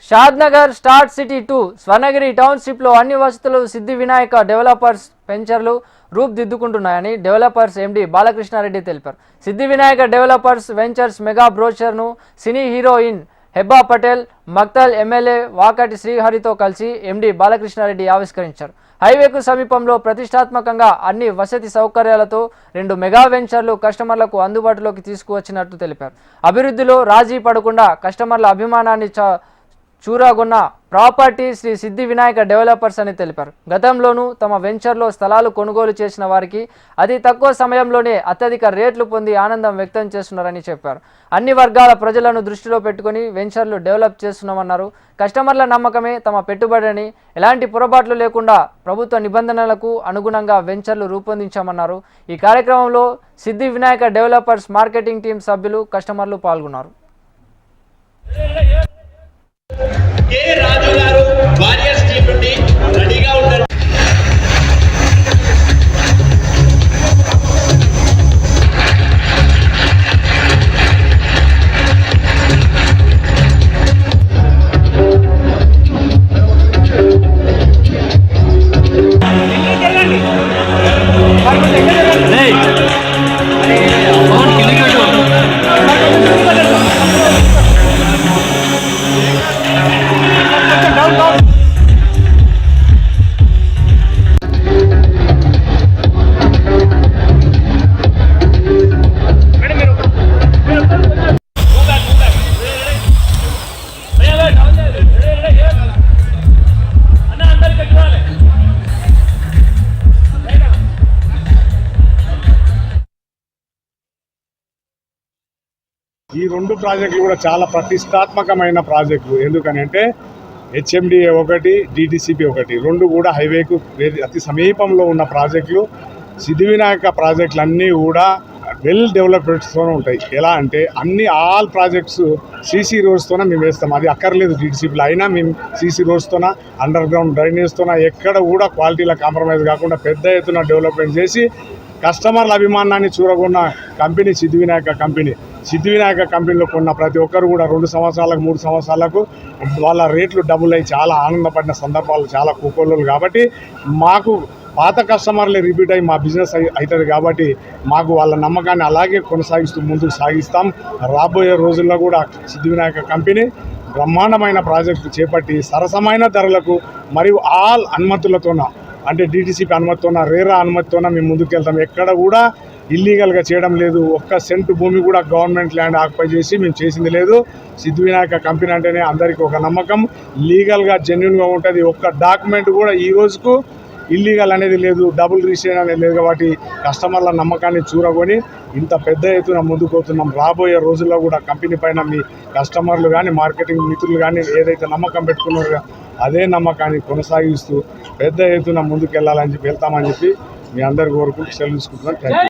Shadnagar start city 2 Swarnagiri టౌన్షిప్లో అన్ని వసతులు సిద్ధి Vinayaka developers వెంచర్లు రూపుదిద్దుకుంటున్నాయని డెవలపర్స్ ఎండి బాలకృష్ణారెడ్డి తెలిపారు. సిద్ధి వినాయక డెవలపర్స్ వెంచర్స్ మెగా బ్రోచర్ను సినీ హీరోయిన్ హెబ్బా పటేల్, మక్తల్ ఎమ్మెల్యే వాకటి శ్రీహరితో కలిసి ఎండి బాలకృష్ణారెడ్డి ఆవిష్కరించారు. హైవేకు సమీపంలో ప్రతిష్టాత్మకంగా అన్ని వసతి సౌకర్యాలతో 2 మెగా వెంచర్లు కస్టమర్లకు అందుబాటులోకి తీసుకువచ్చినట్టు తెలిపారు. అభివృద్ధిలో రాజీ పడకుండా కస్టమర్ల అభిమానాన్ని చూరాగొన్న ప్రాపర్టీ శ్రీ సిద్ధి వినాయక డెవలపర్స్ అని తెలిపారు. గతంలోనూ తమ వెంచర్లో స్థలాలు కొనుగోలు చేసిన వారికి అతి తక్కువ సమయంలోనే అత్యధిక రేట్లు పొంది ఆనందం వ్యక్తం చేస్తున్నారని చెప్పారు. అన్ని వర్గాల ప్రజలను దృష్టిలో పెట్టుకుని వెంచర్లు డెవలప్ చేస్తున్నామన్నారు. కస్టమర్ల నమ్మకమే తమ పెట్టుబడిని ఎలాంటి పొరపాట్లు లేకుండా ప్రభుత్వ నిబంధనలకు అనుగుణంగా వెంచర్లు రూపొందించామన్నారు. ఈ కార్యక్రమంలో సిద్ధి వినాయక డెవలపర్స్ మార్కెటింగ్ టీం సభ్యులు, కస్టమర్లు పాల్గొన్నారు. కే రాజు గారు వారియర్స్ టీం నుండి రెడీగా ఉన్నారు. ఈ 2 ప్రాజెక్టులు కూడా చాలా ప్రతిష్టాత్మకమైన ప్రాజెక్టులు. ఎందుకనంటే హెచ్ఎండిఏ ఒకటి, డిటిసిపి ఒకటి, 2 కూడా హైవేకు అతి సమీపంలో ఉన్న ప్రాజెక్టులు. సిద్ధి వినాయక ప్రాజెక్టులు అన్నీ కూడా వెల్ డెవలప్మెంట్స్తోనే ఉంటాయి. ఎలా అంటే ఆల్ ప్రాజెక్ట్స్ సీసీ రోడ్స్తోనే మేము వేస్తాం. అది అక్కర్లేదు డిటిసిపిలో అయినా మేము సీసీ రోడ్స్తోన, అండర్ గ్రౌండ్ డ్రైనేజ్తోన ఎక్కడ కూడా క్వాలిటీలో కాంప్రమైజ్ కాకుండా పెద్ద ఎత్తున డెవలప్మెంట్ చేసి కస్టమర్ల అభిమానాన్ని చూరగొన్న కంపెనీ సిద్ధి వినాయక కంపెనీ. సిద్ధి వినాయక కంపెనీలో కొన్న ప్రతి ఒక్కరు కూడా 2 సంవత్సరాలకు 3 సంవత్సరాలకు వాళ్ళ రేట్లు డబుల్ అయ్యి చాలా ఆనందపడిన సందర్భాలు చాలా కోకొల్లలు. కాబట్టి మాకు పాత కస్టమర్లే రిపీట్ అయ్యి మా బిజినెస్ అవుతుంది. కాబట్టి మాకు వాళ్ళ నమ్మకాన్ని అలాగే కొనసాగిస్తూ ముందుకు సాగిస్తాం. రాబోయే రోజుల్లో కూడా సిద్ధి వినాయక కంపెనీ బ్రహ్మాండమైన ప్రాజెక్టు చేపట్టి సరసమైన ధరలకు మరియు ఆల్ అనుమతులతోన, అంటే డిటిసిపి అనుమతితోన, రేరా అనుమతితోన మేము ముందుకెళ్తాం. ఎక్కడ కూడా ఇల్లీగల్గా చేయడం లేదు. ఒక్క సెంటు భూమి కూడా గవర్నమెంట్ ల్యాండ్ ఆక్యుపై చేసి మేము చేసింది లేదు. సిద్ధి వినాయక కంపెనీ అంటేనే అందరికీ ఒక నమ్మకం, లీగల్గా జెన్యున్గా ఉంటుంది. ఒక్క డాక్యుమెంట్ కూడా ఈ రోజుకు ఇల్లీగల్ అనేది లేదు, డబుల్ రిజిస్ట్రేషన్ అనేది లేదు. కాబట్టి కస్టమర్ల నమ్మకాన్ని చూరగొని ఇంత పెద్ద ఎత్తున ముందుకుపోతున్నాం. రాబోయే రోజుల్లో కూడా కంపెనీ పైన మీ కస్టమర్లు కానీ, మార్కెటింగ్ మిత్రులు కానీ ఏదైతే నమ్మకం పెట్టుకున్నారో అదే నమ్మకాన్ని కొనసాగిస్తూ పెద్ద ఎత్తున ముందుకు వెళ్తామని చెప్పి మీ అందరి వరకు సెలవు తీసుకుంటున్నాను. Thank you.